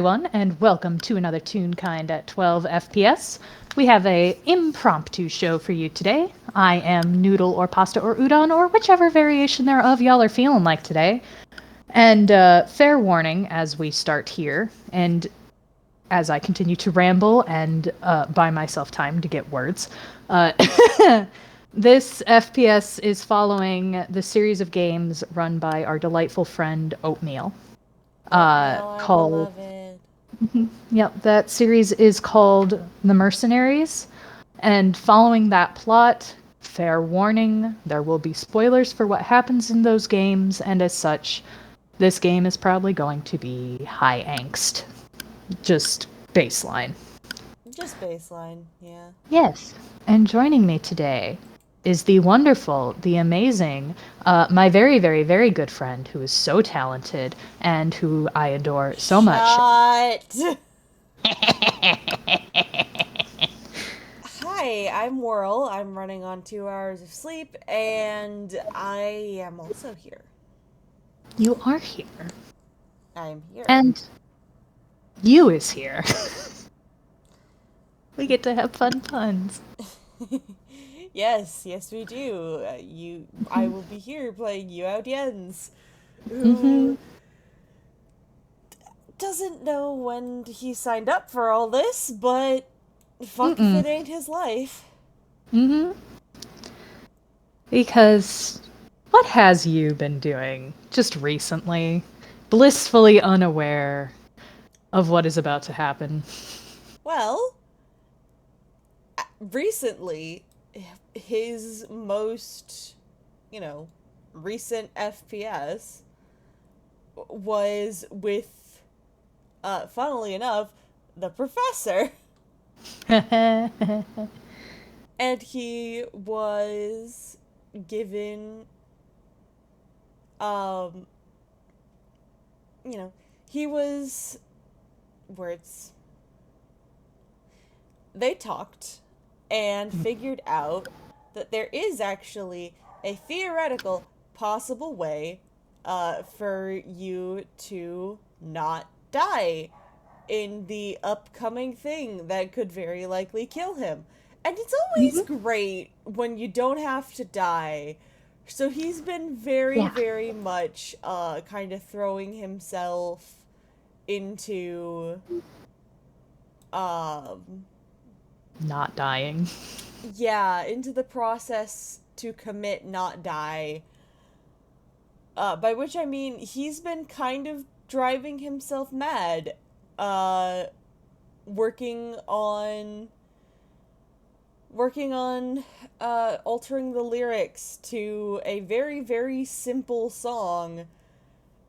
everyone, and welcome to another Toonkind at 12 FPS. We have a impromptu show for you today. I am noodle or pasta or udon or whichever variation thereof y'all are feeling like today. And fair warning as we start here, and as I continue to ramble and buy myself time to get words. Uh, this FPS is following the series of games run by our delightful friend Oatmeal. Oatmeal, our Called beloved. Yep, that series is called The Mercenaries. And following that plot, fair warning, there will be spoilers for what happens in those games, and as such, this game is probably going to be high angst. Just baseline. Just baseline, yeah. Yes. And joining me today is the wonderful, the amazing, my very, very, very good friend who is so talented and who I adore so much. Shut! Hi, I'm Whirl. I'm running on 2 hours of sleep, and I am also here. You are here. I'm here. And you is here. We get to have fun puns. Yes, we do. I will be here playing you out Jens, who doesn't know when he signed up for all this, but fuck if it ain't his life. Because what has you been doing just recently? Blissfully unaware of what is about to happen. Well, recently, his most, recent FPS was with, funnily enough, the professor. And he was given, um, he was, words. They talked and figured out that there is actually a theoretical possible way for you to not die in the upcoming thing that could very likely kill him. And it's always great when you don't have to die. So he's been very, Yeah. very much kind of throwing himself into um Not dying. yeah, into the process to commit not die. By which I mean he's been kind of driving himself mad. Uh working on altering the lyrics to a very, very simple song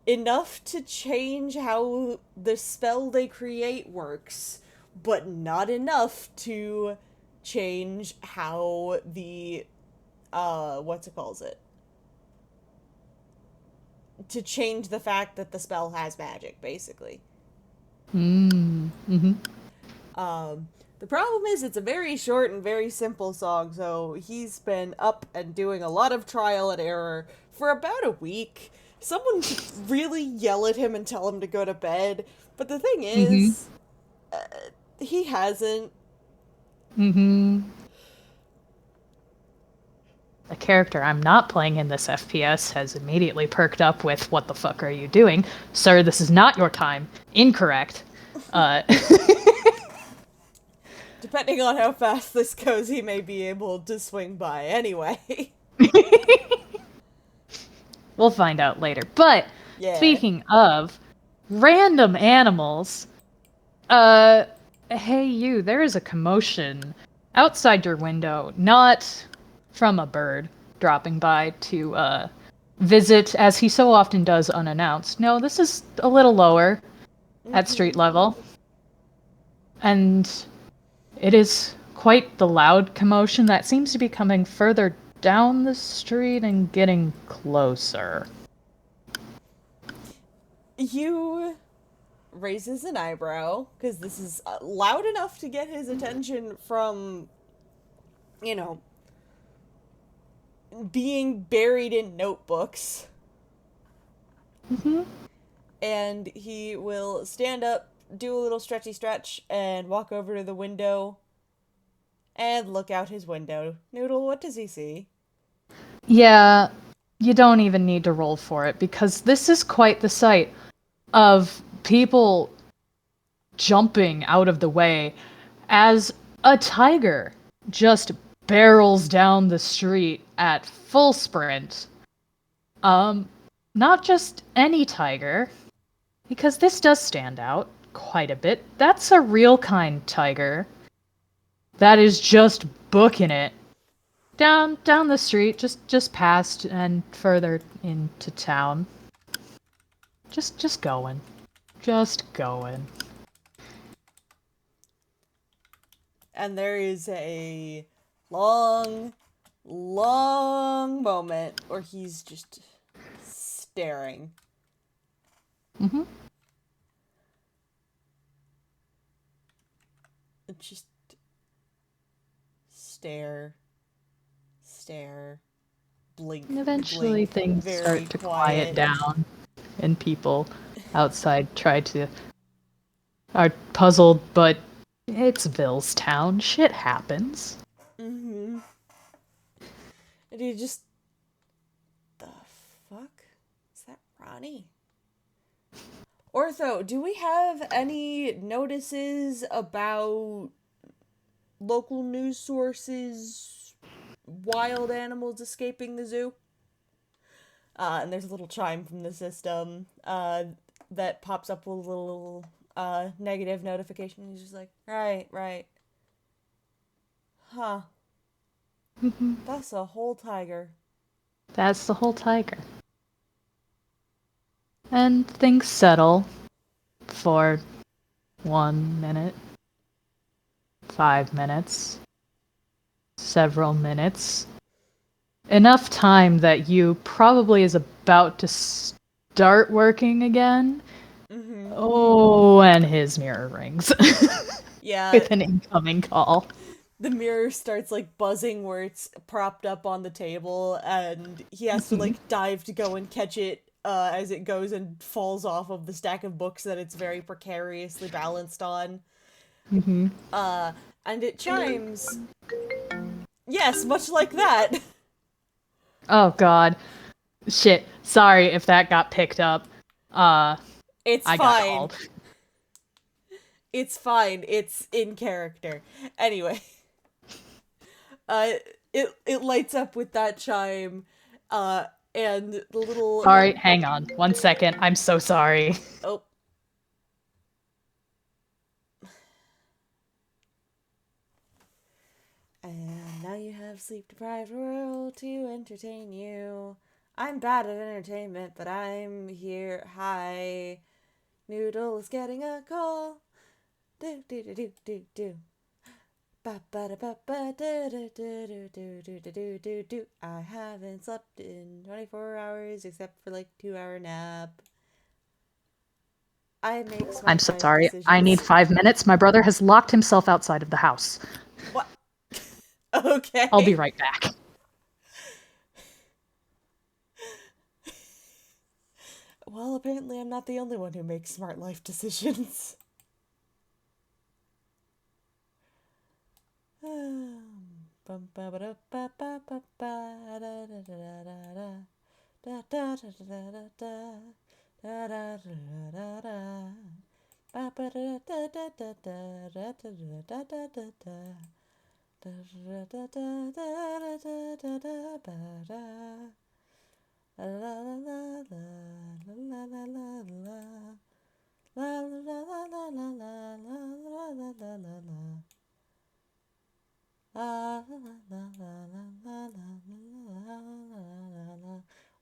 enough to change how the spell they create works, but not enough to change how the what's it calls it? To change the fact that the spell has magic, basically. The problem is it's a very short and very simple song, so he's been up and doing a lot of trial and error for about a week. Someone should really yell at him and tell him to go to bed, but the thing is, he hasn't. The character I'm not playing in this FPS has immediately perked up with, "What the fuck are you doing? Sir, this is not your time. Incorrect." Depending on how fast this goes, he may be able to swing by anyway. We'll find out later. But Yeah. speaking of random animals, hey you, there is a commotion outside your window, not from a bird dropping by to visit as he so often does unannounced. No, this is a little lower at street level. And it is quite the loud commotion that seems to be coming further down the street and getting closer. You raises an eyebrow, because this is loud enough to get his attention from, you know, being buried in notebooks. And he will stand up do a little stretchy stretch and walk over to the window and look out his window. Noodle, what does he see? Yeah, you don't even need to roll for it because this is quite the sight of people jumping out of the way as a tiger just barrels down the street at full sprint. Um, Not just any tiger, because this does stand out quite a bit. That's a real kind tiger that is just booking it down the street, just past and further into town. Just going. Just going. And there is a long, long moment where he's just staring. Mm-hmm. Just stare, blink, And eventually blink, things very start to quiet quiet. down, and people outside are puzzled, but it's Villestown. Shit happens. Mm-hmm. And he just, the fuck? Is that Ronnie? Ortho, do we have any notices about local news sources, wild animals escaping the zoo? And there's a little chime from the system that pops up with a little negative notification. He's just like, right. Huh. Mm-hmm. That's a whole tiger. That's the whole tiger. And things settle for 1 minute, 5 minutes, several minutes. Enough time that you probably is about to start working again. Mm-hmm. Oh, and his mirror rings Yeah, with an incoming call. the mirror starts like buzzing where it's propped up on the table, and he has to Mhm. like dive to go and catch it as it goes and falls off of the stack of books that it's very precariously balanced on. Mhm. Uh, and it chimes. Yes, much like that. Oh God, shit. Sorry if that got picked up. Uh, It's I got fine. called. It's fine. It's in character. Anyway, uh, it lights up with that chime, uh, and the little Sorry, hang on 1 second. I'm so sorry. oh. And now you have sleep deprived world to entertain you. I'm bad at entertainment, but I'm here. Hi. Noodle is getting a call. Do do do do do do. Ba ba da ba ba do do do do do do do do do. I haven't slept in 24 hours except for like 2 hour nap. I make I'm smart so life sorry. I need decisions. 5 minutes. My brother has locked himself outside of the house. What? I'll be Okay. right back. Well, apparently I'm not the only one who makes smart life decisions.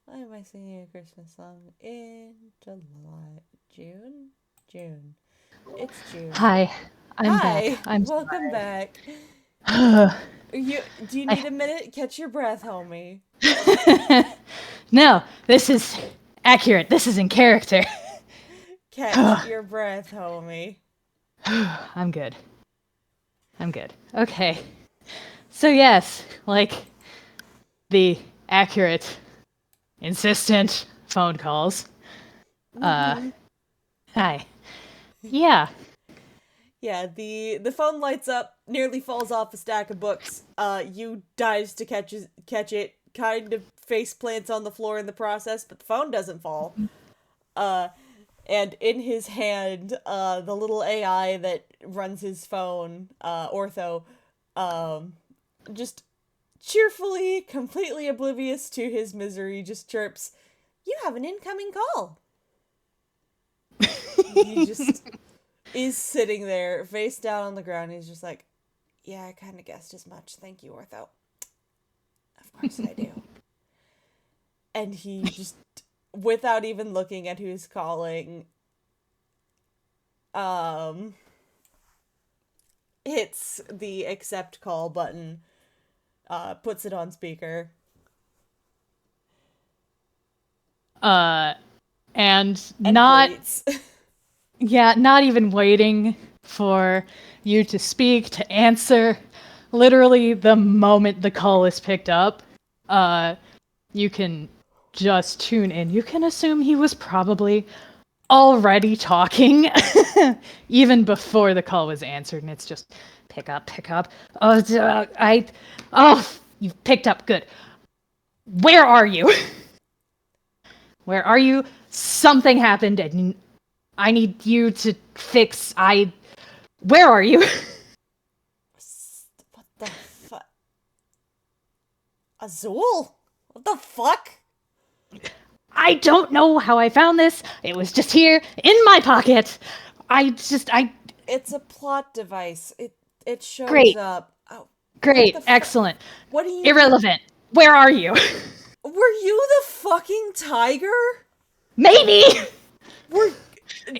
Why am I singing a Christmas song in July? June? June. It's June. Hi, I'm back. Hi, I'm welcome back. sorry. You do you I... need a minute? Catch your breath, homie. No, this is accurate. This is in character. Catch your breath, homie. I'm good. I'm good. Okay. So yes, like the accurate, insistent phone calls. Uh, Mm-hmm. Hi. Yeah. Yeah, the phone lights up, nearly falls off a stack of books. You dives to catch it, kind of face plants on the floor in the process, but the phone doesn't fall. Uh, and in his hand, the little AI that runs his phone, Ortho, just cheerfully, completely oblivious to his misery, just chirps, "You have an incoming call." He just is sitting there, face down on the ground. He's just like, "Yeah, I kind of guessed as much. Thank you, Ortho." "Of course I do." And he just, without even looking at who's calling, um, hits the accept call button, puts it on speaker. And And not waits. Yeah, not even waiting for you to speak, to answer. Literally, the moment the call is picked up, you can just tune in. You can assume he was probably already talking even before the call was answered, and it's just pick up, pick up. You picked up, good. Where are you? Where are you? Something happened, and I need you to fix. Where are you? What the fuck? Azul? What the fuck? I don't know how I found this. It was just here in my pocket. It's a plot device. It shows Great. up. Oh, Great. Excellent. what do you... Irrelevant. Where are you? Were you the fucking tiger? Maybe. Were...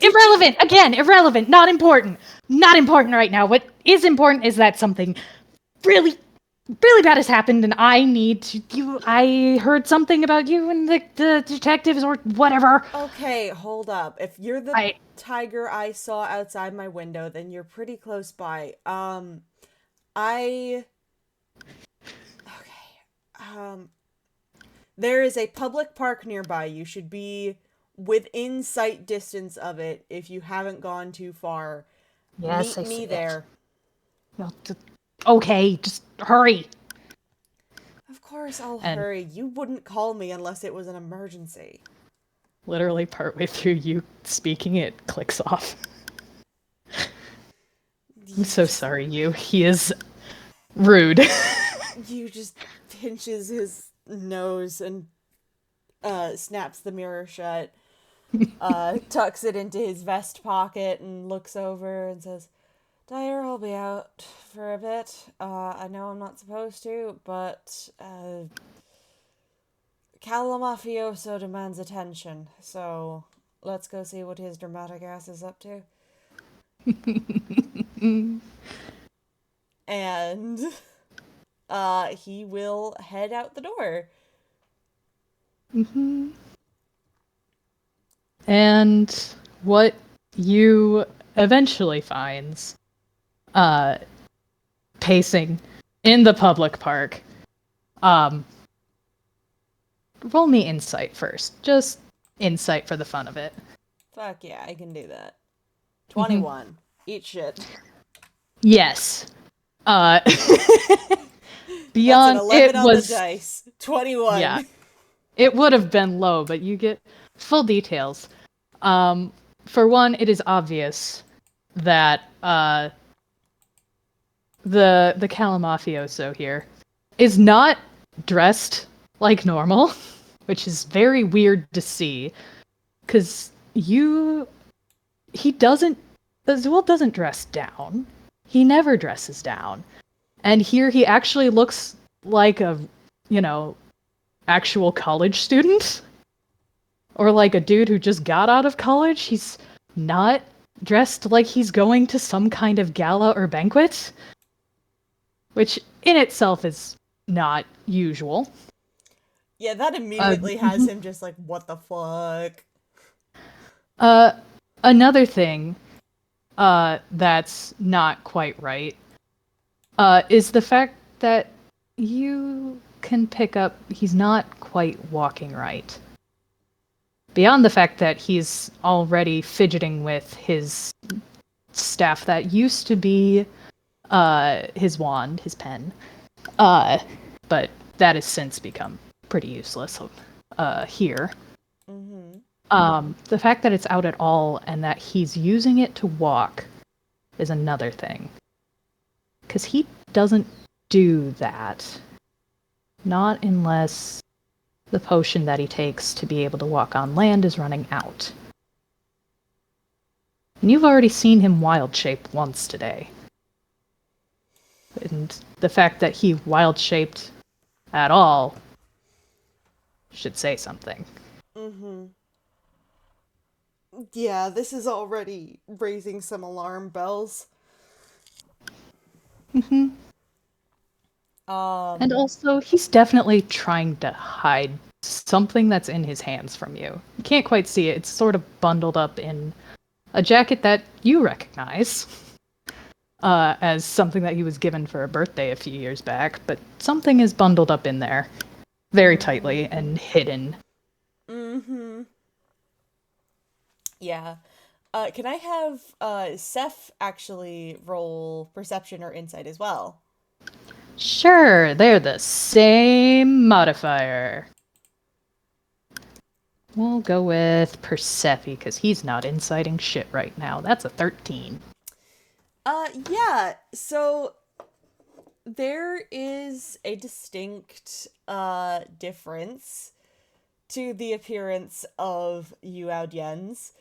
Irrelevant. Again, irrelevant. Not important. Not important right now. What is important is that something really, really bad has happened, and I need to. I heard something about you and the detectives or whatever. Okay, hold up. If you're the tiger I saw outside my window, then you're pretty close by. There is a public park nearby. You should be within sight distance of it if you haven't gone too far. Yes, Meet me there. Well, okay, just hurry. Of course I'll hurry. You wouldn't call me unless it was an emergency. Literally partway through you speaking, it clicks off. I'm so sorry, you. He is rude. You just pinches his nose and snaps the mirror shut, tucks it into his vest pocket and looks over and says, "Dyer, I'll be out for a bit. I know I'm not supposed to, but Calamafioso demands attention, so let's go see what his dramatic ass is up to." And he will head out the door. Mm-hmm. And what you eventually finds, pacing in the public park, roll me insight first. Just insight for the fun of it. Fuck yeah, I can do that. 21. Mm-hmm. Eat shit. Yes. Beyond That's an 11 it on was the dice. 21. Yeah. It would have been low, but you get full details. For one, it is obvious that the Calamafioso here is not dressed like normal, which is very weird to see, because Azul doesn't dress down. He never dresses down. And here he actually looks like a, actual college student. Or like a dude who just got out of college. He's not dressed like he's going to some kind of gala or banquet. Which in itself is not usual. Yeah, that immediately has him just like, what the fuck? Another thing that's not quite right is the fact that you can pick up he's not quite walking right. Beyond the fact that he's already fidgeting with his staff that used to be his wand, his pen, but that has since become pretty useless here. Mm-hmm. The fact that it's out at all and that he's using it to walk is another thing. Because he doesn't do that. Not unless the potion that he takes to be able to walk on land is running out. And you've already seen him wild shape once today. And the fact that he wild shaped at all should say something. Mm-hmm. Yeah, this is already raising some alarm bells. Mm-hmm. And also, he's definitely trying to hide something that's in his hands from you. You can't quite see it. It's sort of bundled up in a jacket that you recognize as something that he was given for a birthday a few years back, but something is bundled up in there very tightly and hidden. Mm-hmm. Yeah. Can I have Seth actually roll perception or insight as well? Sure, they're the same modifier. We'll go with Persephone, because he's not inciting shit right now. That's a 13. Yeah. So there is a distinct difference to the appearance of Yu Aodien's.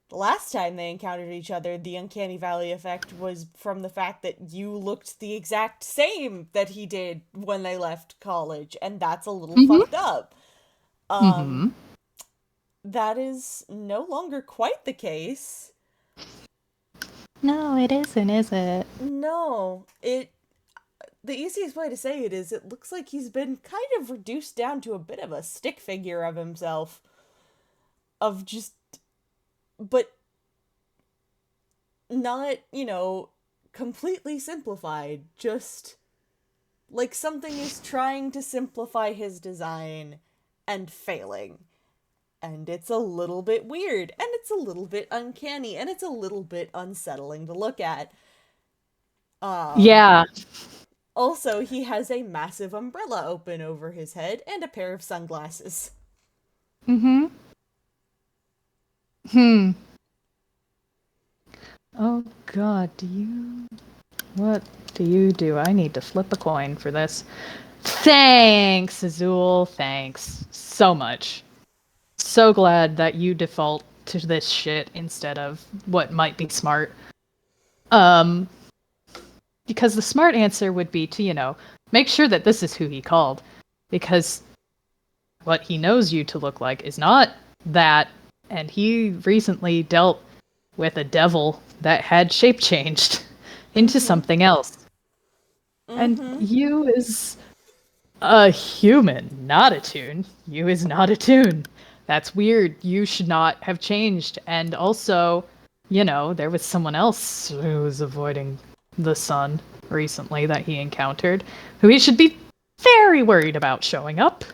The last time they encountered each other, the Uncanny Valley effect was from the fact that you looked the exact same that he did when they left college, and that's a little fucked up. Mm-hmm. That is no longer quite the case. No, it isn't, is it? No, the easiest way to say it is it looks like he's been kind of reduced down to a bit of a stick figure of himself. Of just. But not, completely simplified. Just like something is trying to simplify his design and failing. And it's a little bit weird, and it's a little bit uncanny, and it's a little bit unsettling to look at. Yeah. Also, he has a massive umbrella open over his head and a pair of sunglasses. Mm-hmm. Hmm. Oh god, what do you do? I need to flip a coin for this. Thanks, Azul. Thanks so much. So glad that you default to this shit instead of what might be smart. Because the smart answer would be to, make sure that this is who he called. Because what he knows you to look like is not that, and he recently dealt with a devil that had shape changed into something else. And you is a human, not a tune. You is not a tune. That's weird. You should not have changed. And also, there was someone else who was avoiding the sun recently that he encountered, who he should be very worried about showing up.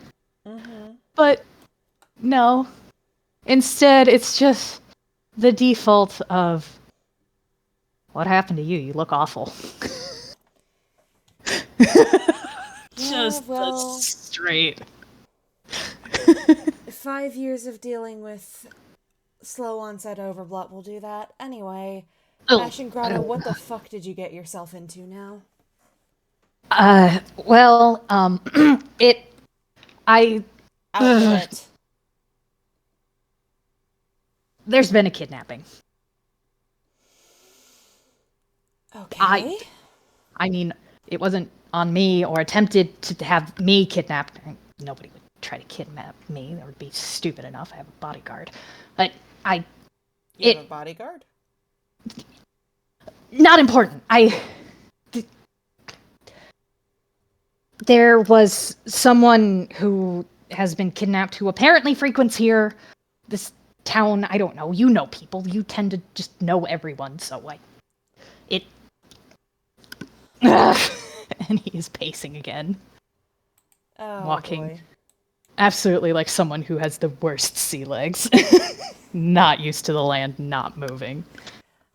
But no. Instead, it's just the default of what happened to you? You look awful. Just straight. 5 years of dealing with slow onset overbloat will do that. Anyway, Ashen Grotto, what the fuck did you get yourself into now? Well, I... Out of it. There's been a kidnapping. Okay. I mean, it wasn't on me or attempted to have me kidnapped. Nobody would try to kidnap me. That would be stupid enough. I have a bodyguard. But You have a bodyguard? Not important. There was someone who has been kidnapped who apparently frequents here. This town, I don't know. You know people. You tend to just know everyone, so and he is pacing again. Walking. Boy. Absolutely like someone who has the worst sea legs. Not used to the land, not moving.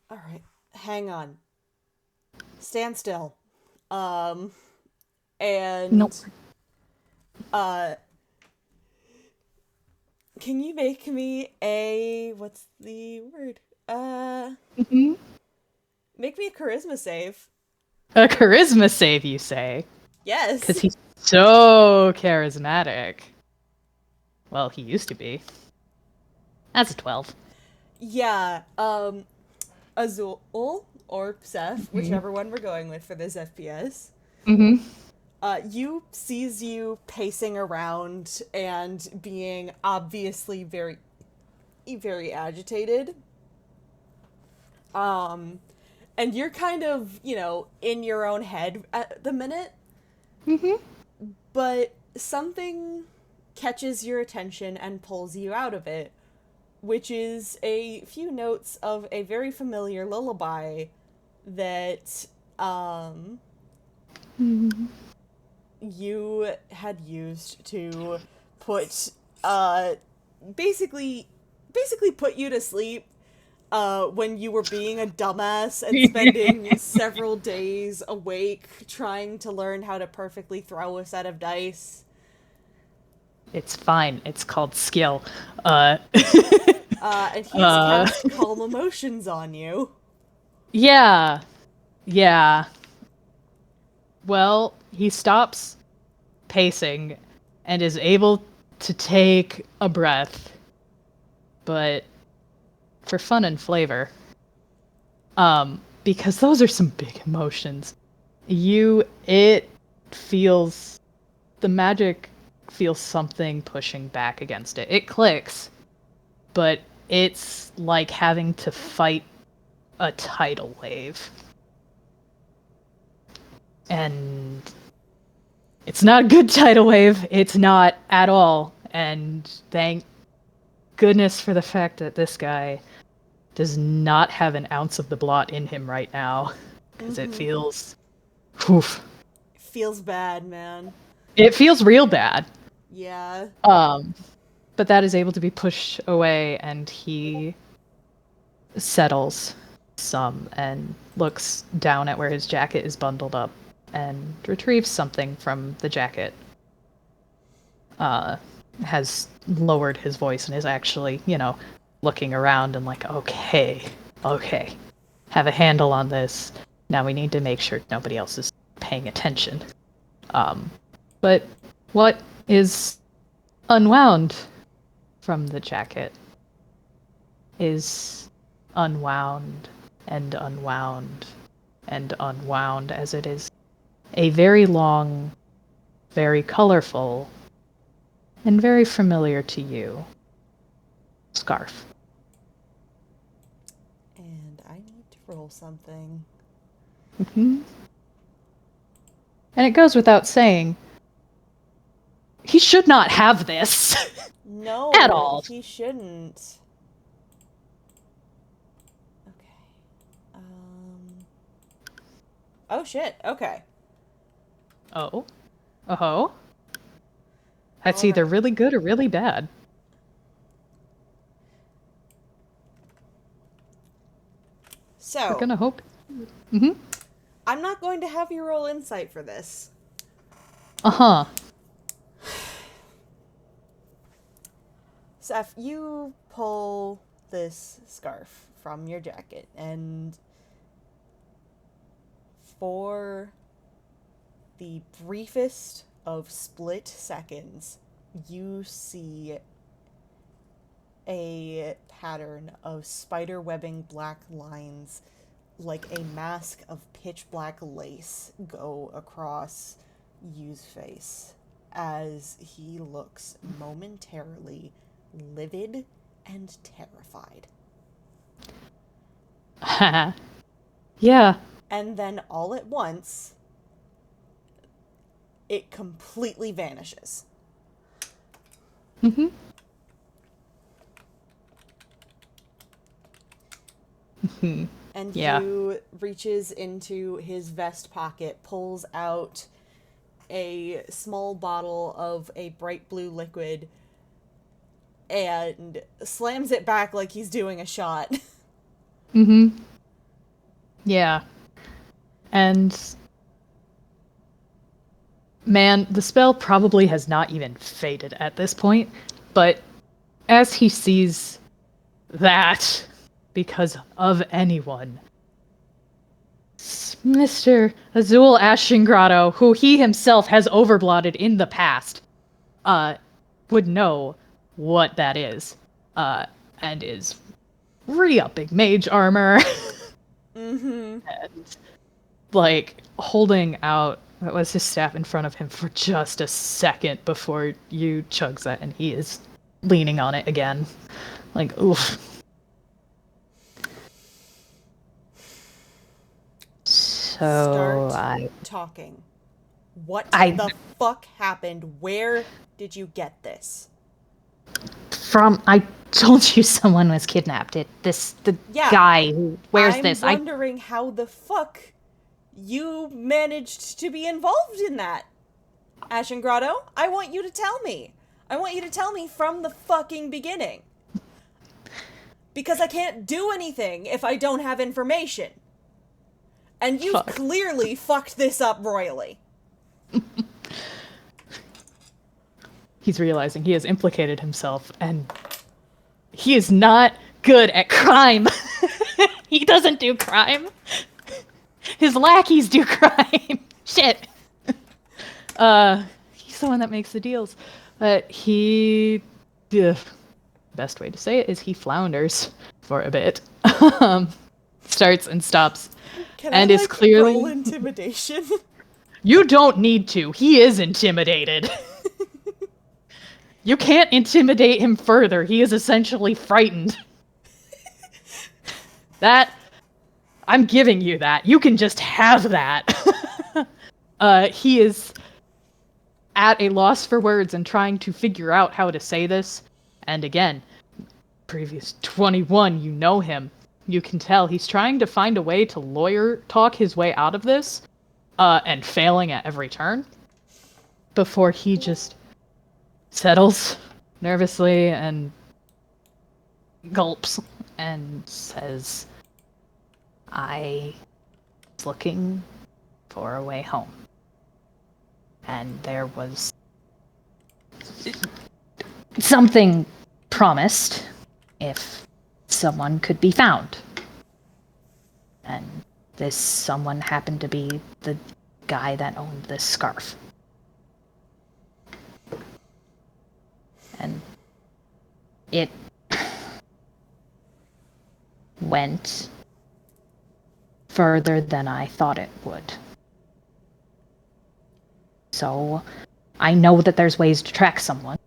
Alright. hang on. Stand still. Nope. And uh can you make me a what's the word? Hmm. Make me a charisma save. A charisma save, you say? Yes. Because he's so charismatic. Well, he used to be. That's a 12. Yeah, Azul or Seth, Hmm. whichever one we're going with for this FPS. Hmm. You sees you pacing around and being obviously very, very agitated. Um, and you're kind of, in your own head at the minute, Hmm. but something catches your attention and pulls you out of it, which is a few notes of a very familiar lullaby that you had used to put basically put you to sleep when you were being a dumbass and spending several days awake trying to learn how to perfectly throw a set of dice. It's fine. It's called skill. Uh, And he has uh, cast Calm Emotions on you. yeah, yeah. Well, he stops pacing and is able to take a breath, but for fun and flavor, because those are some big emotions. It feels, the magic feels something pushing back against it. It clicks, but it's like having to fight a tidal wave. And it's not a good tidal wave. It's not at all. And thank goodness for the fact that this guy does not have an ounce of the blot in him right now. Because it Mm-hmm. feels. Oof. Feels bad, man. It feels real bad. Yeah. Um, but that is able to be pushed away, and he settles some and looks down at where his jacket is bundled up and retrieves something from the jacket. Has lowered his voice and is actually, looking around and like, okay, okay, have a handle on this. Now we need to make sure nobody else is paying attention. But what is unwound from the jacket is unwound and unwound and unwound, as it is a very long, very colorful, and very familiar to you scarf. And I need to roll something. Hmm. And it goes without saying, he should not have this at No, all. he shouldn't. Okay. Um. Oh shit. Okay. Oh. Oh. That's All either right. really good or really bad. We're So, gonna hope. Mm-hmm. I'm not going to have you roll insight for this. Uh-huh. Seth, you pull this scarf from your jacket, and for the briefest of split seconds, you see a pattern of spider webbing black lines like a mask of pitch black lace go across Yu's face as he looks momentarily livid and terrified. Yeah. And then all at once, it completely vanishes. Mm-hmm. And Yeah. Yu reaches into his vest pocket, pulls out a small bottle of a bright blue liquid, and slams it back like he's doing a shot. Mm-hmm. Yeah. And man, the spell probably has not even faded at this point, but as he sees that, because of anyone, Mr. Azul Ashingrado, who he himself has overblotted in the past, would know what that is, and is re-upping mage armor. Mm-hmm. And, like, holding out what was his staff in front of him for just a second before you chugs it, and he is leaning on it again. Like, oof. So Start talking. What I the fuck happened? Where did you get this? I told you someone was kidnapped. The Yeah, guy who wears I'm this. wondering how the fuck you managed to be involved in that. Ashen Grotto, I want you to tell me. I want you to tell me from the fucking beginning. Because I can't do anything if I don't have information. And you've Fuck. clearly fucked this up royally. He's realizing he has implicated himself, and he is not good at crime. He doesn't do crime. His lackeys do crime. Shit. He's the one that makes the deals. But he, the best way to say it is he flounders for a bit. Starts and stops. Can And I, is like, clearly roll intimidation? You don't need to. He is intimidated. You can't intimidate him further. He is essentially frightened. That I'm giving you that. You can just have that. He is at a loss for words and trying to figure out how to say this. And again, previous 21, you know him. You can tell he's trying to find a way to lawyer talk his way out of this, and failing at every turn before he just settles nervously and gulps and says, I was looking for a way home. And there was something promised if someone could be found. And this someone happened to be the guy that owned this scarf. And it went further than I thought it would. So I know that there's ways to track someone,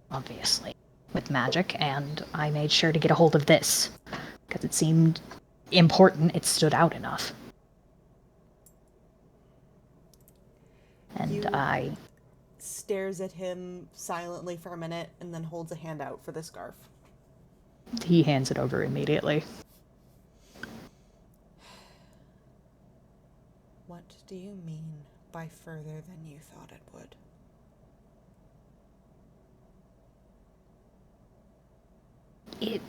obviously, with magic, and I made sure to get a hold of this, because it seemed important, it stood out enough. And I stares at him silently for a minute and then holds a hand out for the scarf. He hands it over immediately. What do you mean by further than you thought it would? It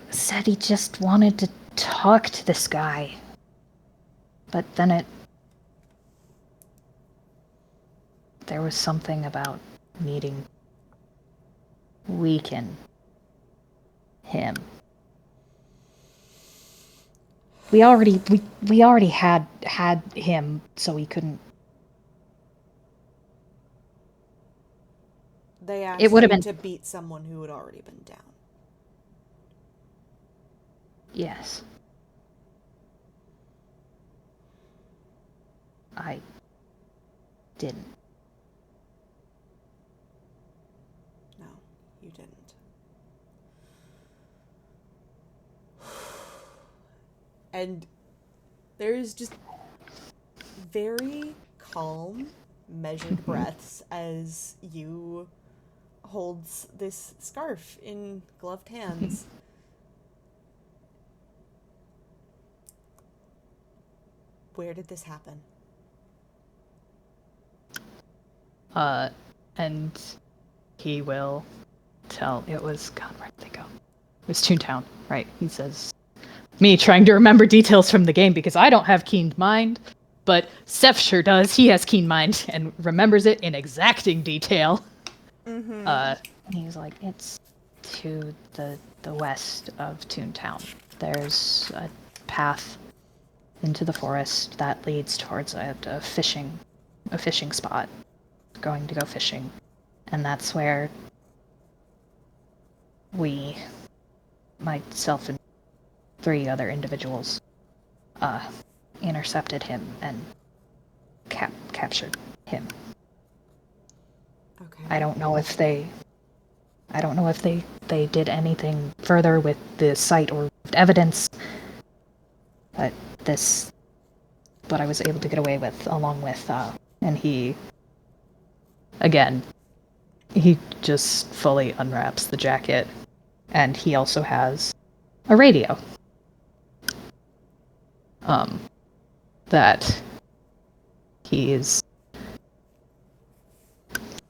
said he just wanted to talk to this guy. But then there was something about needing weaken him. We already had him, so he couldn't. They asked It would have you been to beat someone who had already been down. Yes. I didn't. No, you didn't. And there's just very calm, measured breaths as you holds this scarf in gloved hands. Where did this happen? And he will tell. It was God. Where did they go? It was Toontown, right? He says, me trying to remember details from the game because I don't have keen mind, but Seth sure does. He has keen mind and remembers it in exacting detail. Mm-hmm. And he was like, it's to the west of Toontown. There's a path into the forest that leads towards a fishing spot. Going to go fishing, and that's where myself and 3 other individuals, intercepted him and captured him. Okay. I don't know if they did anything further with the site or evidence, but this what I was able to get away with, along with and he just fully unwraps the jacket, and he also has a radio. That he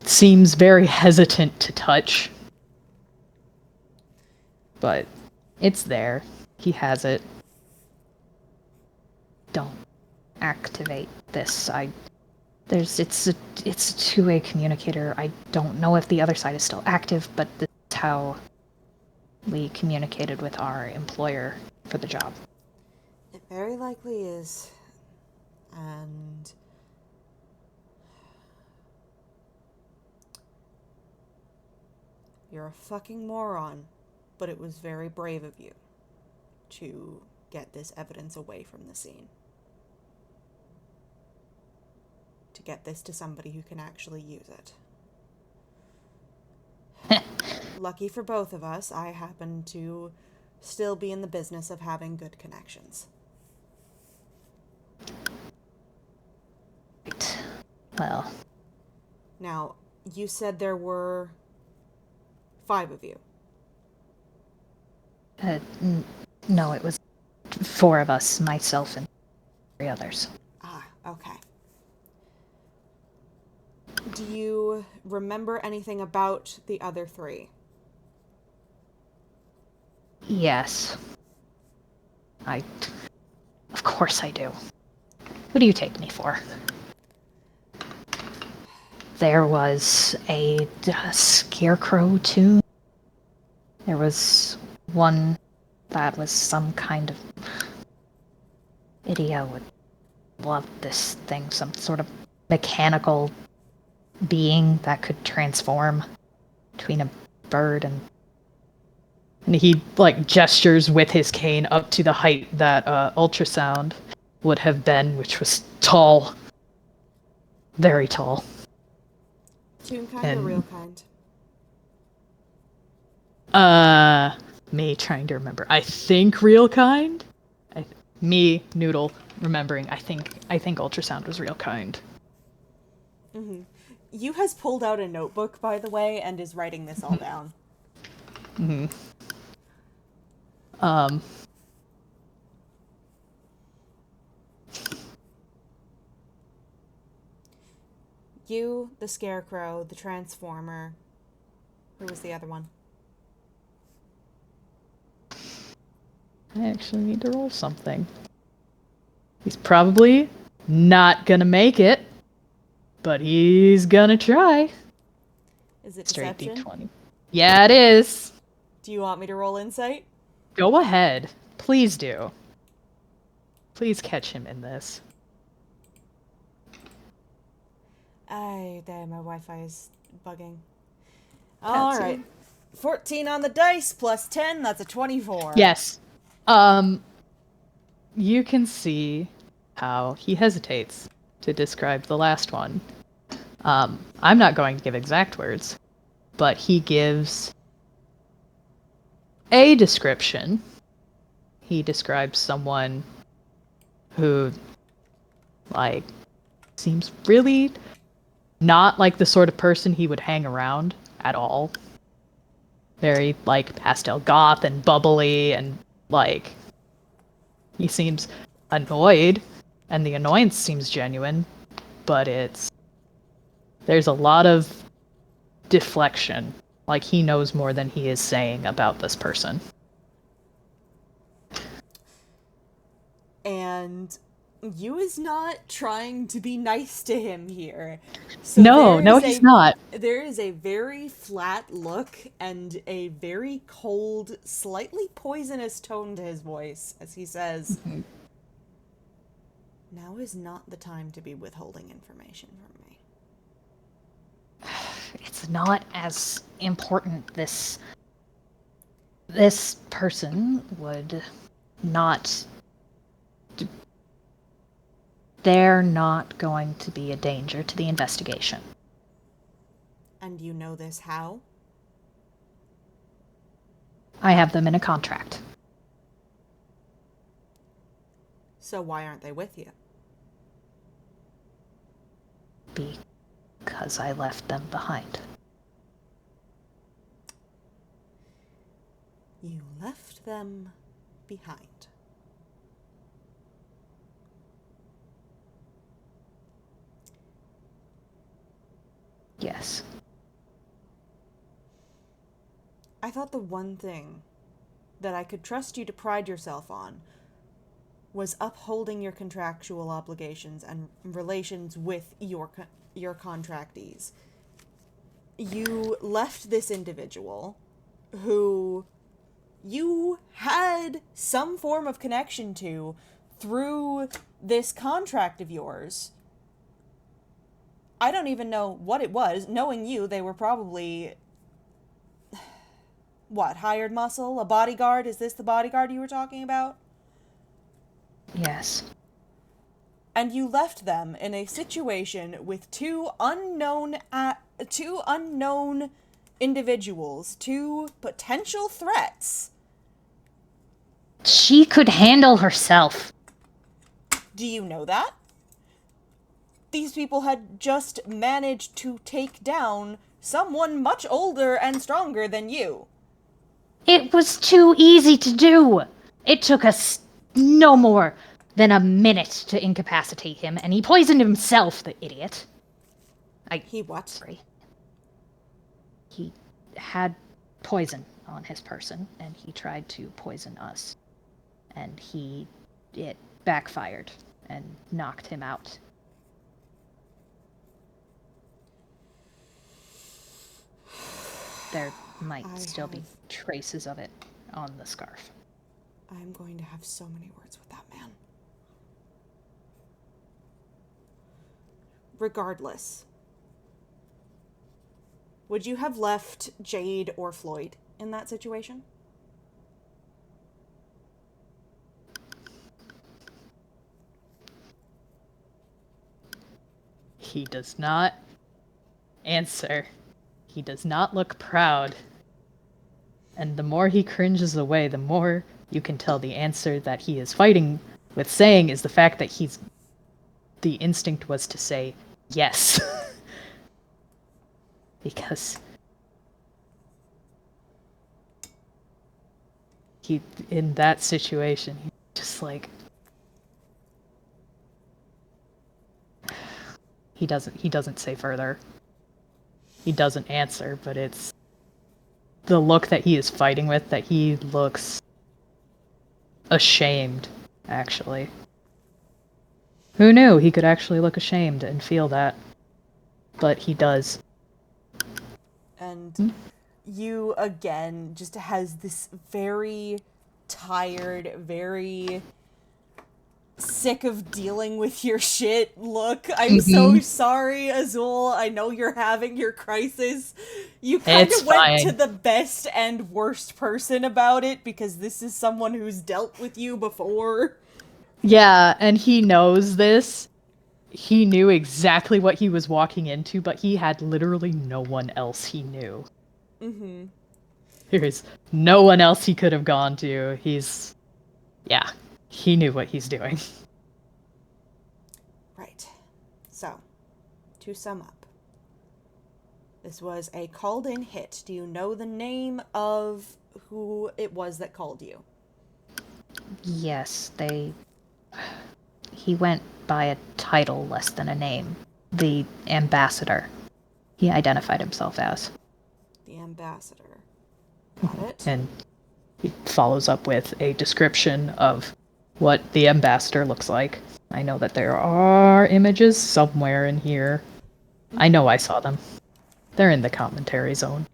seems very hesitant to touch, but it's there. He has it. Don't activate this. It's a two-way communicator. I don't know if the other side is still active, but this is how we communicated with our employer for the job. It very likely is. And you're a fucking moron, but it was very brave of you to get this evidence away from the scene. To get this to somebody who can actually use it. Lucky for both of us, I happen to still be in the business of having good connections. Right. Well. Now, you said there were 5 of you. No, it was 4 of us, myself and 3 others. Ah, okay. Do you remember anything about the other 3? Yes. Of course I do. Who do you take me for? There was a scarecrow too. There was one that was some kind of idiot would love this thing, some sort of mechanical being that could transform between a bird and he gestures with his cane up to the height that ultrasound would have been, which was tall, very tall. Toonkind or real kind? Me trying to remember. I think real kind. Me, Noodle, remembering. I think ultrasound was real kind. Mm-hmm. You has pulled out a notebook, by the way, and is writing this all down. Mm-hmm. You, the Scarecrow, the Transformer. Who was the other one? I actually need to roll something. He's probably not gonna make it, but he's gonna try. Is it Straight deception? D20. Yeah, it is. Do you want me to roll insight? Go ahead. Please do. Please catch him in this. My Wi-Fi is bugging. Alright. 14 on the dice plus 10, that's a 24. Yes. You can see how he hesitates to describe the last one. I'm not going to give exact words, but he gives a description. He describes someone who, seems really not like the sort of person he would hang around at all. Very, pastel goth and bubbly, and, he seems annoyed, and the annoyance seems genuine, but there's a lot of deflection. He knows more than he is saying about this person. and you is not trying to be nice to him here. So No, he's not. there is a very flat look and a very cold, slightly poisonous tone to his voice as he says, "Now is not the time to be withholding information from me." It's not as important. This person would not. They're not going to be a danger to the investigation. And you know this how? I have them in a contract. So why aren't they with you? Because I left them behind. You left them behind. Yes. I thought the one thing that I could trust you to pride yourself on was upholding your contractual obligations and relations with your contractees. You left this individual who you had some form of connection to through this contract of yours. I don't even know what it was. Knowing you, they were probably... What, hired muscle? A bodyguard? Is this the bodyguard you were talking about? Yes. And you left them in a situation with two unknown individuals, two potential threats. She could handle herself. Do you know that? These people had just managed to take down someone much older and stronger than you. It was too easy to do. It took us no more than a minute to incapacitate him, and he poisoned himself, the idiot. He what? Sorry. He had poison on his person, and he tried to poison us. And it backfired and knocked him out. There might still be traces of it on the scarf. I'm going to have so many words with that man. Regardless, would you have left Jade or Floyd in that situation? He does not answer. He does not look proud. And the more he cringes away, the more you can tell the answer that he is fighting with saying is the fact that the instinct was to say yes. Because in that situation, he's just like, he doesn't say further. He doesn't answer, but it's the look that he is fighting with, that he looks ashamed, actually. Who knew he could actually look ashamed and feel that? But he does. And you, again, just has this very tired, very sick of dealing with your shit look. I'm so sorry, Azul. I know you're having your crisis. You kind of went to the best and worst person about it, because this is someone who's dealt with you before. Yeah, and he knows this. He knew exactly what he was walking into, but he had literally no one else he knew. Mm-hmm. There's no one else he could have gone to. He knew what he's doing. Right. So, to sum up, this was a called-in hit. Do you know the name of who it was that called you? Yes, he went by a title less than a name. The ambassador. He identified himself as. The ambassador. Got it. And he follows up with a description of what the ambassador looks like. I know that there are images somewhere in here. I know I saw them. They're in the commentary zone.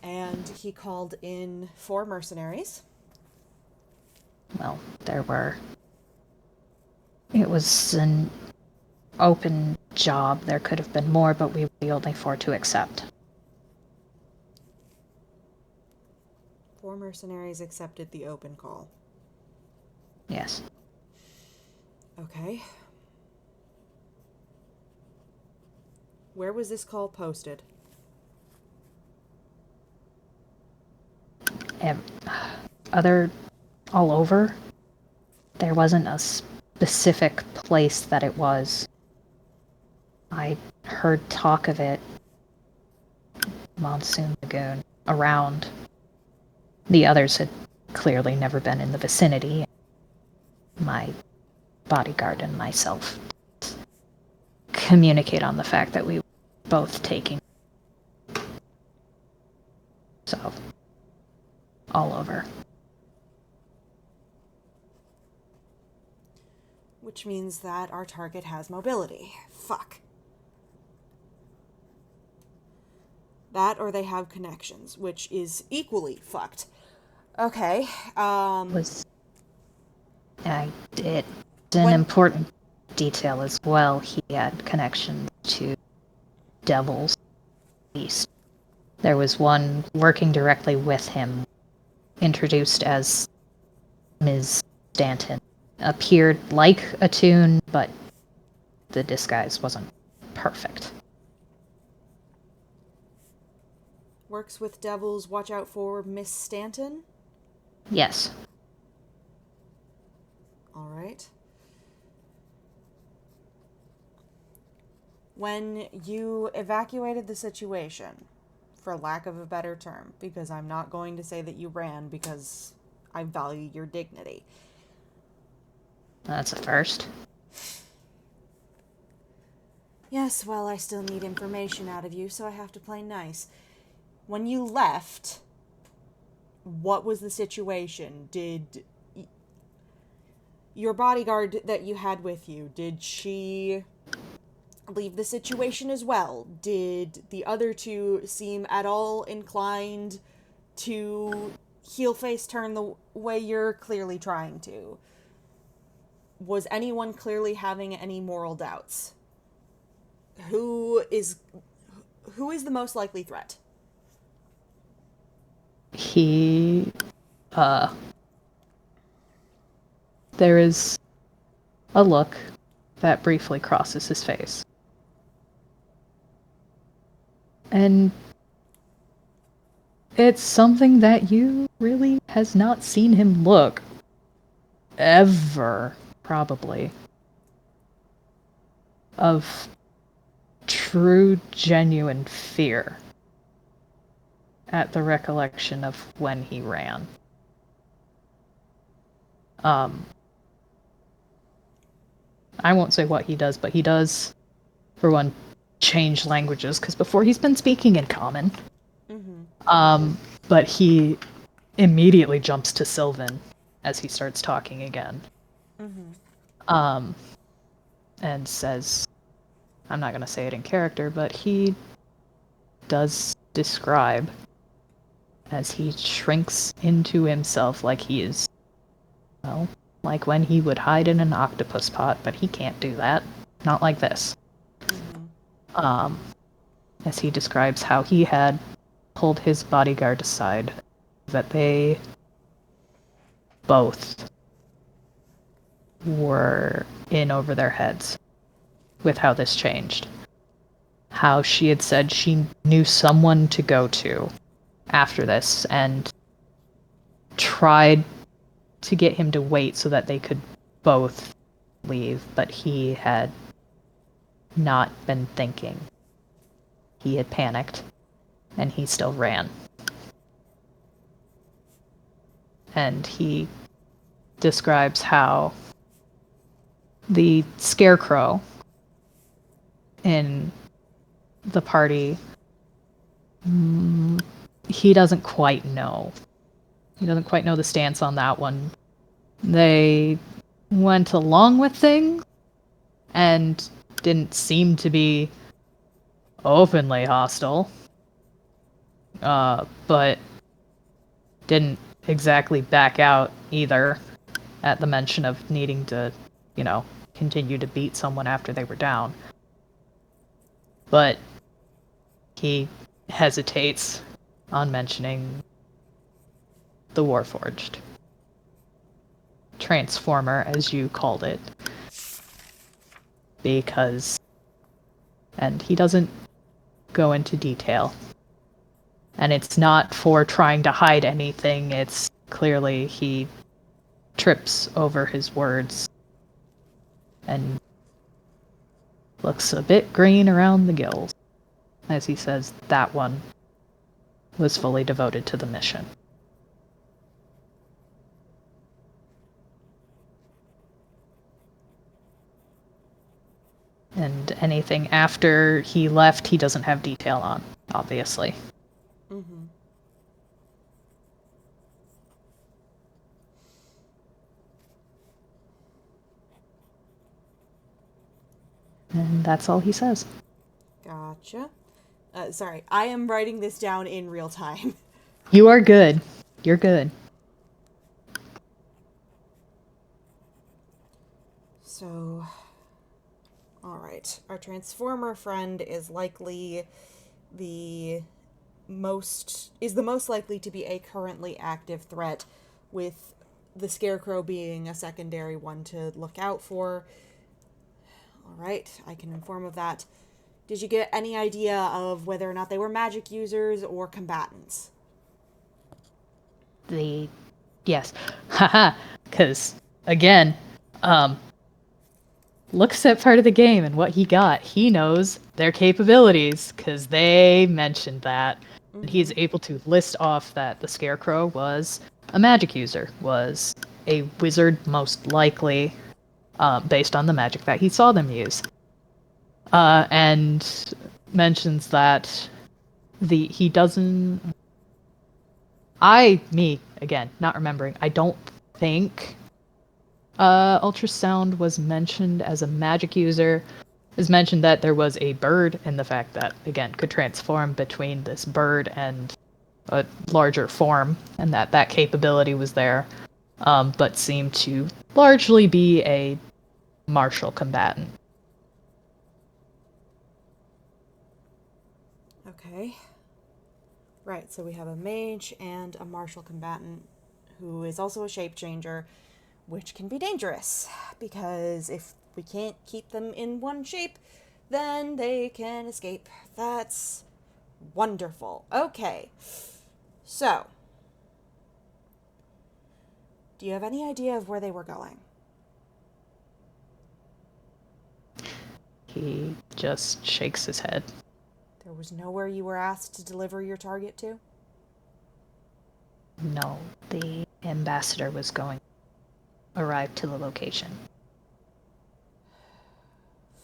And he called in 4 mercenaries. Well, there were. It was an open job. There could have been more, but we were the only 4 to accept. 4 mercenaries accepted the open call. Yes. Okay. Where was this call posted? All over. There wasn't a specific place that it was. I heard talk of it. Monsoon Lagoon. Around. The others had clearly never been in the vicinity. My bodyguard and myself communicate on the fact that we were both taking. So, all over. Which means that our target has mobility. Fuck. That or they have connections, which is equally fucked. Okay, It's an important detail as well. He had connections to devils, at least. There was one working directly with him, introduced as Ms. Stanton. Appeared like a Toon, but the disguise wasn't perfect. Works with devils, watch out for Miss Stanton? Yes. Alright. When you evacuated the situation, for lack of a better term, because I'm not going to say that you ran because I value your dignity. That's a first. Yes, well, I still need information out of you, so I have to play nice. When you left, what was the situation? Did your bodyguard that you had with you, did she leave the situation as well? Did the other 2 seem at all inclined to heel face turn the way you're clearly trying to? Was anyone clearly having any moral doubts? Who is the most likely threat? There is a look that briefly crosses his face. And it's something that you really has not seen him look ever, probably, of true, genuine fear at the recollection of when he ran. I won't say what he does, but he does, for one, change languages, because before he's been speaking in Common. But he immediately jumps to Sylvan as he starts talking again. And says, I'm not going to say it in character, but he does describe as he shrinks into himself like he is, well, like when he would hide in an octopus pot, but he can't do that. Not like this. As he describes how he had pulled his bodyguard aside, that they both were in over their heads with how this changed. How she had said she knew someone to go to after this and tried to get him to wait so that they could both leave, but he had not been thinking. He had panicked, and he still ran. And he describes how the scarecrow in the party he doesn't quite know. He doesn't quite know the stance on that one. They went along with things and didn't seem to be openly hostile, but didn't exactly back out either at the mention of needing to, continue to beat someone after they were down. But he hesitates on mentioning the Warforged. Transformer, as you called it. Because... And he doesn't go into detail. And it's not for trying to hide anything, it's clearly he trips over his words and looks a bit green around the gills as he says that one was fully devoted to the mission. And anything after he left, he doesn't have detail on, obviously. Mm-hmm. And that's all he says. Gotcha. Sorry, I am writing this down in real time. You are good. You're good. So, alright. Our Transformer friend is likely the most likely to be a currently active threat, with the Scarecrow being a secondary one to look out for. Alright, I can inform of that. Did you get any idea of whether or not they were magic users or combatants? Yes. Haha. Because, again, looks at part of the game and what he got. He knows their capabilities because they mentioned that. Mm-hmm. And he's able to list off that the Scarecrow was a magic user, was a wizard most likely, based on the magic that he saw them use. And mentions that he doesn't... again, not remembering, I don't think ultrasound was mentioned as a magic user. It was mentioned that there was a bird, and the fact that, again, could transform between this bird and a larger form, and that capability was there, but seemed to largely be a martial combatant. Okay. Right, so we have a mage and a martial combatant who is also a shape changer, which can be dangerous, because if we can't keep them in one shape, then they can escape. That's wonderful. Okay, so, do you have any idea of where they were going? He just shakes his head. There was nowhere you were asked to deliver your target to? No, the ambassador was going to arrive to the location.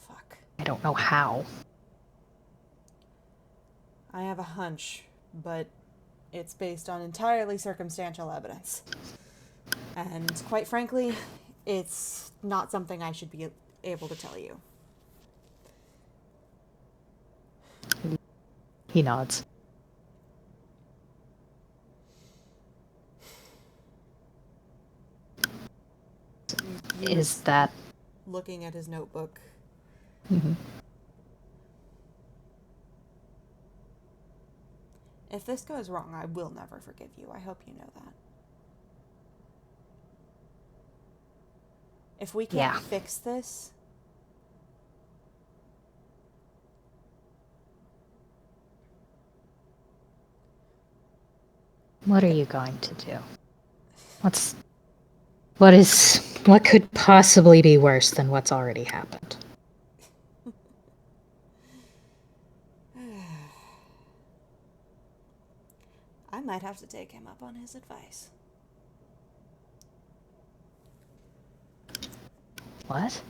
Fuck. I don't know how. I have a hunch, but it's based on entirely circumstantial evidence. And quite frankly, it's not something I should be able to tell you. He nods. Is that... Looking at his notebook. Mm-hmm. If this goes wrong, I will never forgive you. I hope you know that. If we can't fix this... What are you going to do? What could possibly be worse than what's already happened? I might have to take him up on his advice. What?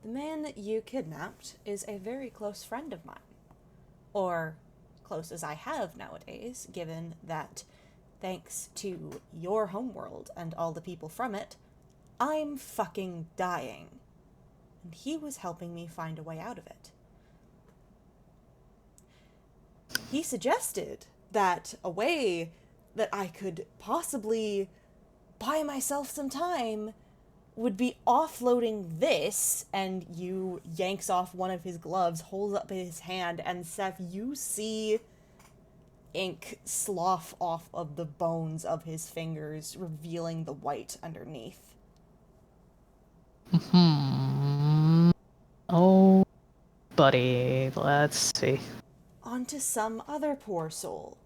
The man that you kidnapped is a very close friend of mine. Or close as I have nowadays, given that thanks to your homeworld and all the people from it, I'm fucking dying. And he was helping me find a way out of it. He suggested that a way that I could possibly buy myself some time would be offloading this, and you yanks off one of his gloves, holds up his hand, and Seth, you see ink slough off of the bones of his fingers, revealing the white underneath. Oh, buddy, let's see. Onto some other poor soul.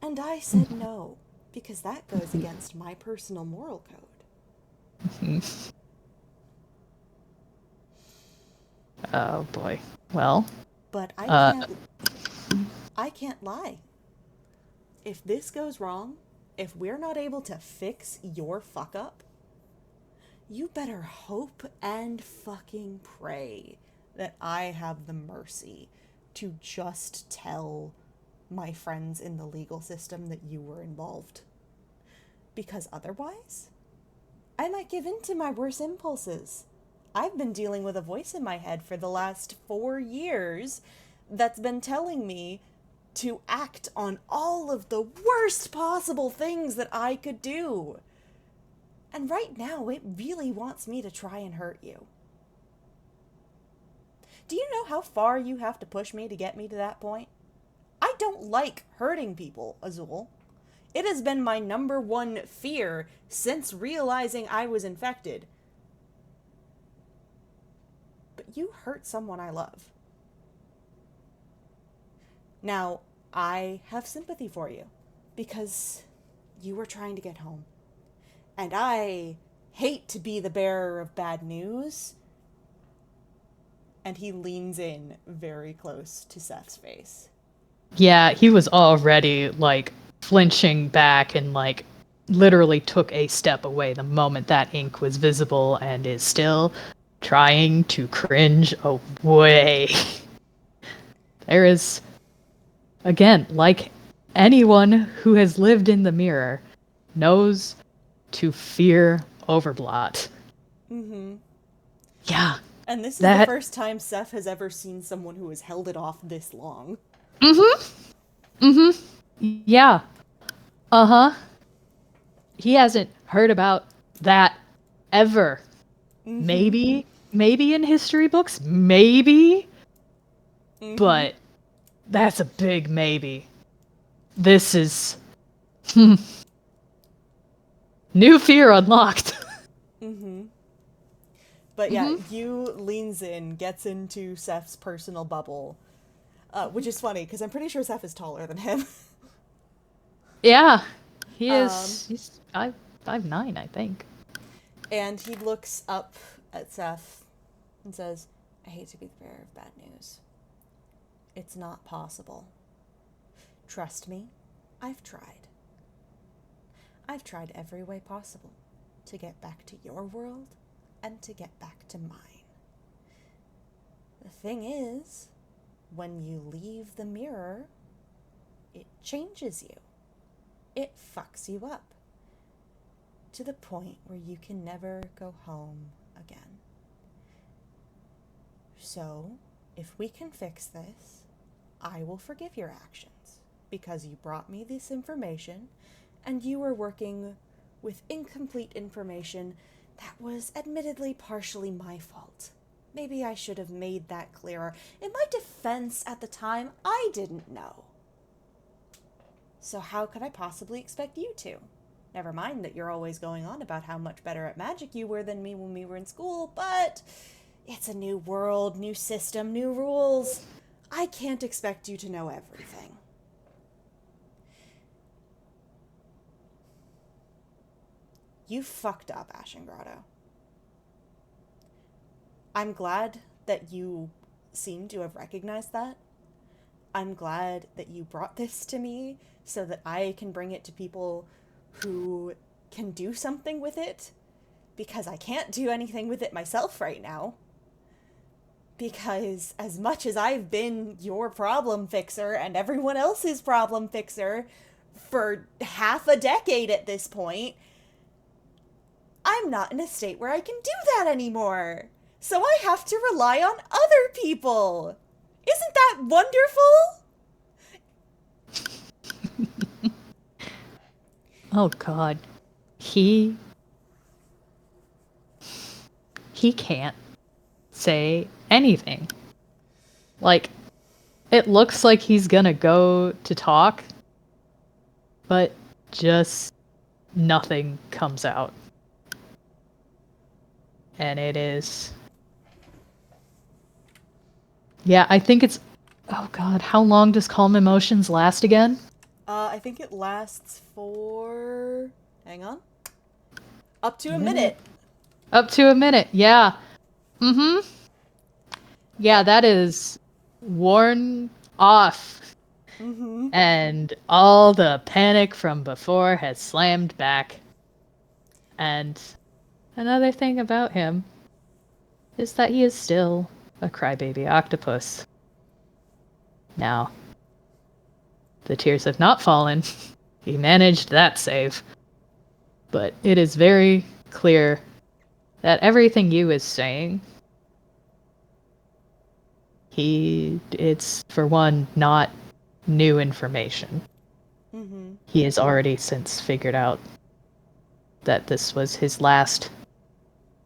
And I said no, because that goes against my personal moral code. Oh boy. Well. But I can't lie. If this goes wrong, if we're not able to fix your fuck up, you better hope and fucking pray that I have the mercy to just tell my friends in the legal system that you were involved. Because otherwise, I might give in to my worst impulses. I've been dealing with a voice in my head for the last 4 years that's been telling me to act on all of the worst possible things that I could do. And right now, it really wants me to try and hurt you. Do you know how far you have to push me to get me to that point? I don't like hurting people, Azul. It has been my number one fear since realizing I was infected. But you hurt someone I love. Now, I have sympathy for you, because you were trying to get home. And I hate to be the bearer of bad news. And he leans in very close to Seth's face. Yeah, he was already, like, flinching back and, like, literally took a step away the moment that ink was visible and is still trying to cringe away. There is, again, like anyone who has lived in the mirror knows to fear Overblot. Mm-hmm. Yeah. And this is the first time Seth has ever seen someone who has held it off this long. Yeah. Uh-huh. He hasn't heard about that ever. Maybe in history books, maybe. But that's a big maybe. This is new fear unlocked. But yeah, you leans in, gets into Seth's personal bubble, which is funny because I'm pretty sure Seth is taller than him. Yeah, he is. He's 5'9", I think. And he looks up at Seth and says, "I hate to be the bearer of bad news. It's not possible. Trust me, I've tried. I've tried every way possible to get back to your world and to get back to mine. The thing is, when you leave the mirror, it changes you. It fucks you up to the point where you can never go home again. So, if we can fix this, I will forgive your actions because you brought me this information and you were working with incomplete information that was admittedly partially my fault. Maybe I should have made that clearer. In my defense at the time, I didn't know. So how could I possibly expect you to? Never mind that you're always going on about how much better at magic you were than me when we were in school, but it's a new world, new system, new rules. I can't expect you to know everything." You fucked up, Ashen Grotto. I'm glad that you seem to have recognized that. I'm glad that you brought this to me so that I can bring it to people who can do something with it, because I can't do anything with it myself right now. Because as much as I've been your problem fixer and everyone else's problem fixer for half a decade at this point, I'm not in a state where I can do that anymore. So I have to rely on other people. Isn't that wonderful? Oh God. He can't say anything. Like, it looks like he's gonna go to talk, but just nothing comes out. And it is. Yeah, I think it's. Oh God, how long does calm emotions last again? I think it lasts for. Hang on. Up to a Minute. minute. Up to a minute, yeah. Mm hmm. Yeah, Yeah. that is worn off. Mm-hmm. And all the panic from before has slammed back. And another thing about him is that he is still a crybaby octopus. Now, the tears have not fallen. He managed that save. But it is very clear that everything you is saying, it's, for one, not new information. Mm-hmm. He has already since figured out that this was his last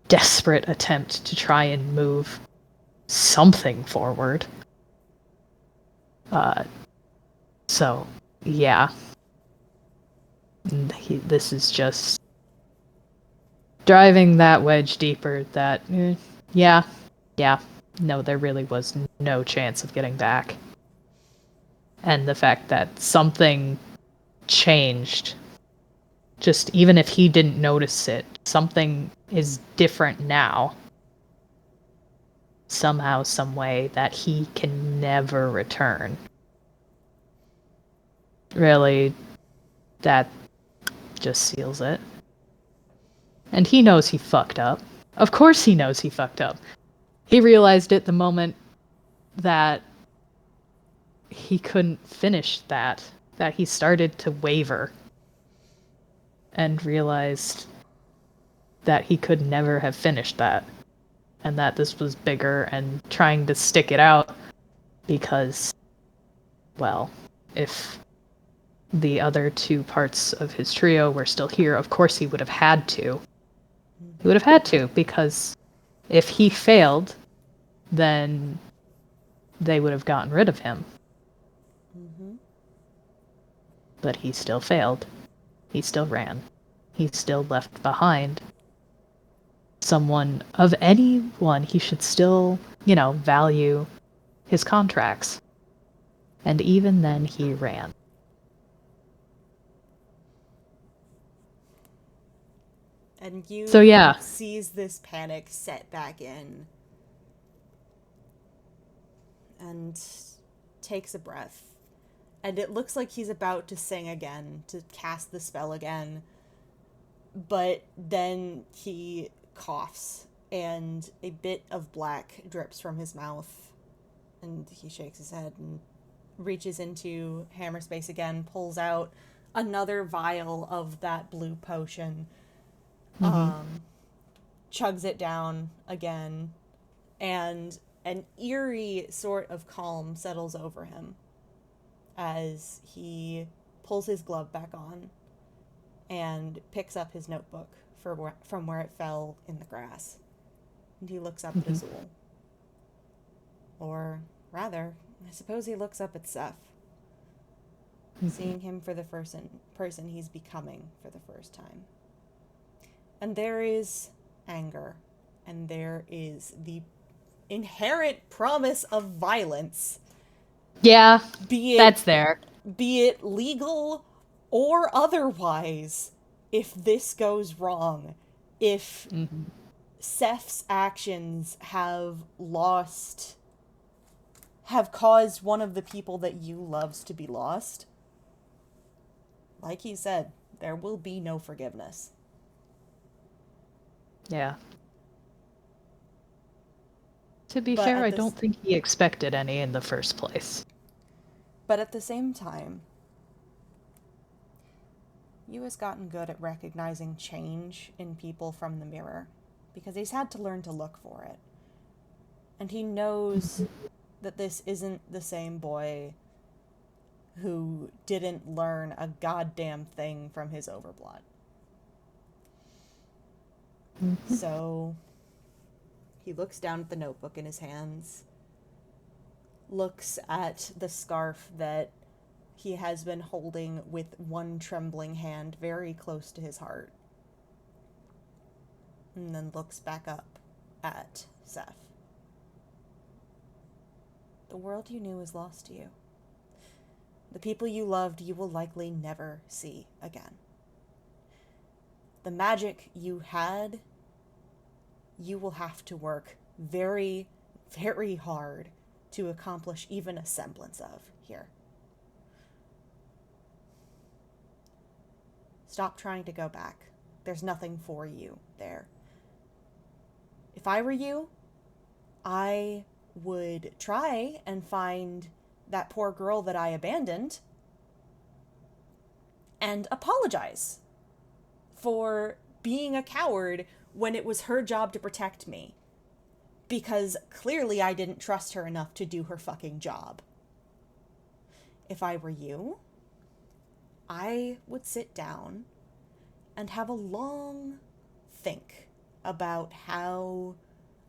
desperate attempt to try and move something forward. Uh, so, yeah. This is just driving that wedge deeper that, yeah, no, there really was no chance of getting back. And the fact that something changed, just even if he didn't notice it, something is different now. Somehow, some way that he can never return. Really, that just seals it. And he knows he fucked up. Of course he knows he fucked up. He realized it the moment that he couldn't finish that he started to waver and realized that he could never have finished that, and that this was bigger, and trying to stick it out because, well, if the other two parts of his trio were still here, of course he would have had to. He would have had to, because if he failed, then they would have gotten rid of him. Mm-hmm. But he still failed. He still ran. He still left behind someone. Of anyone, he should still, value his contracts. And even then, he ran. And you So, yeah. sees this panic set back in and takes a breath. And it looks like he's about to sing again, to cast the spell again. But then he coughs, and a bit of black drips from his mouth. And he shakes his head and reaches into Hammerspace again, pulls out another vial of that blue potion, chugs it down again, and an eerie sort of calm settles over him as he pulls his glove back on and picks up his notebook from where it fell in the grass. And he looks up at Azul. Or rather, I suppose he looks up at Seth, seeing him for the person he's becoming for the first time. And there is anger, and there is the inherent promise of violence. Yeah, Be that's there. it legal or otherwise, if this goes wrong, if Seth's actions have caused one of the people that you loves to be lost, like he said, there will be no forgiveness. Yeah. To be But fair, at I this, don't think he expected any in the first place. but at the same time, Yu has gotten good at recognizing change in people from the mirror because he's had to learn to look for it. And he knows that this isn't the same boy who didn't learn a goddamn thing from his overblood. So he looks down at the notebook in his hands, looks at the scarf that he has been holding with one trembling hand very close to his heart, and then looks back up at Seth. The world you knew is lost to you. The people you loved you will likely never see again. The magic you had, you will have to work very, very hard to accomplish even a semblance of here. Stop trying to go back. There's nothing for you there. If I were you, I would try and find that poor girl that I abandoned and apologize for being a coward when it was her job to protect me. Because clearly I didn't trust her enough to do her fucking job. If I were you, I would sit down and have a long think about how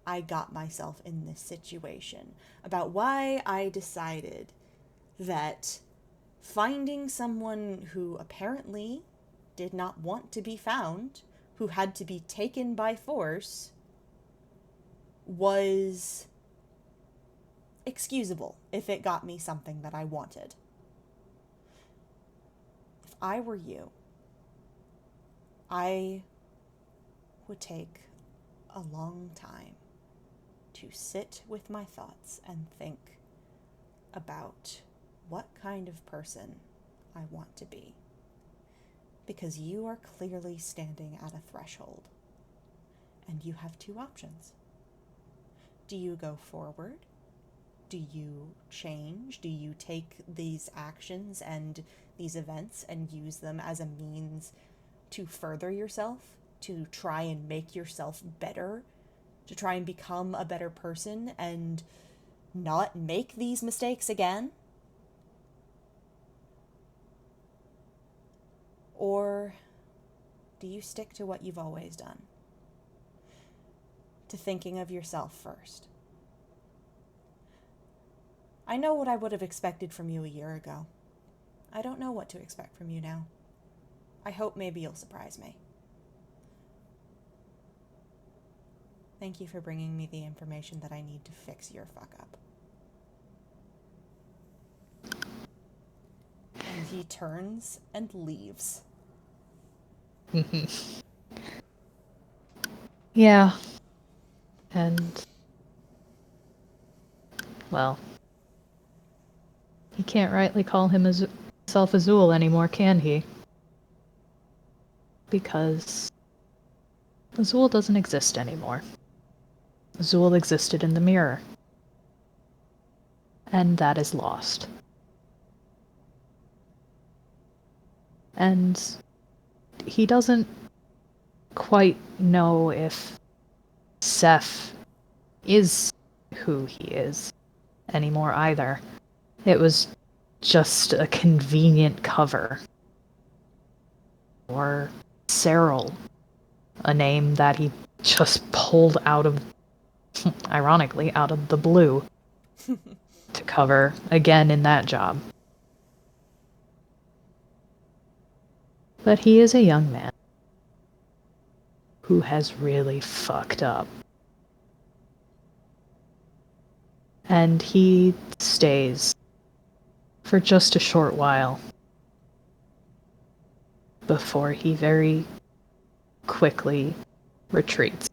I got myself in this situation, about why I decided that finding someone who apparently did not want to be found, who had to be taken by force, was excusable if it got me something that I wanted. If I were you, I would take a long time to sit with my thoughts and think about what kind of person I want to be. Because you are clearly standing at a threshold, and you have two options. Do you go forward? Do you change? Do you take these actions and these events and use them as a means to further yourself, to try and make yourself better, to try and become a better person and not make these mistakes again? Or do you stick to what you've always done? To thinking of yourself first? I know what I would have expected from you a year ago. I don't know what to expect from you now. I hope maybe you'll surprise me. Thank you for bringing me the information that I need to fix your fuck up. And he turns and leaves. Yeah. And, well, he can't rightly call himself Azul anymore, can he? Because Azul doesn't exist anymore. Azul existed in the mirror. And that is lost. And he doesn't quite know if Seth is who he is anymore either. It was just a convenient cover. Or Cyril, a name that he just pulled out of, ironically, out of the blue to cover again in that job. But he is a young man who has really fucked up. And he stays for just a short while before he very quickly retreats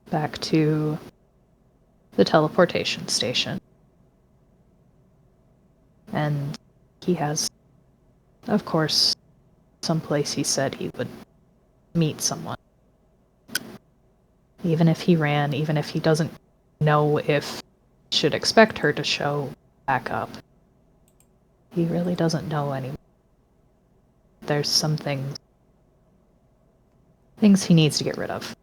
back to the teleportation station. And he has, of course, someplace he said he would meet someone. Even if he ran, even if he doesn't know if he should expect her to show back up. He really doesn't know anymore. There's some things he needs to get rid of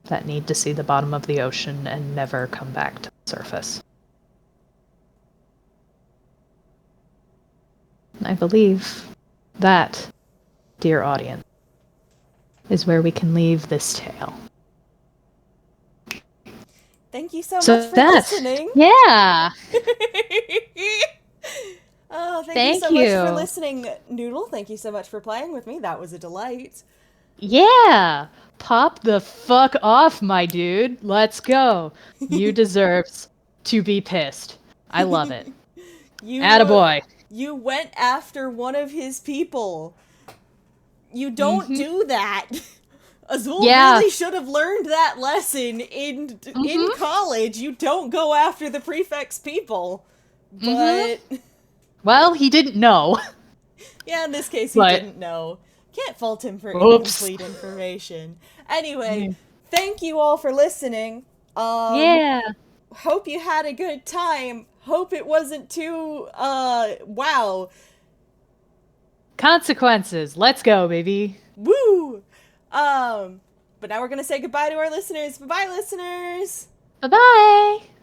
that need to see the bottom of the ocean and never come back to the surface. And I believe that, dear audience, is where we can leave this tale. Thank you so much for listening. Yeah. Oh, thank you so much for listening, Noodle. Thank you so much for playing with me. That was a delight. Yeah. Pop the fuck off, my dude. Let's go. You deserve to be pissed. I love it. Attaboy. You went after one of his people. You don't do that. Azul really should have learned that lesson in college. You don't go after the prefect's people. But... Well, he didn't know. Yeah, in this case, he didn't know. Can't fault him for incomplete information. Anyway, thank you all for listening. Hope you had a good time. Hope it wasn't too, wow. Consequences. Let's go, baby. Woo! But now we're gonna say goodbye to our listeners. Bye-bye, listeners! Bye-bye!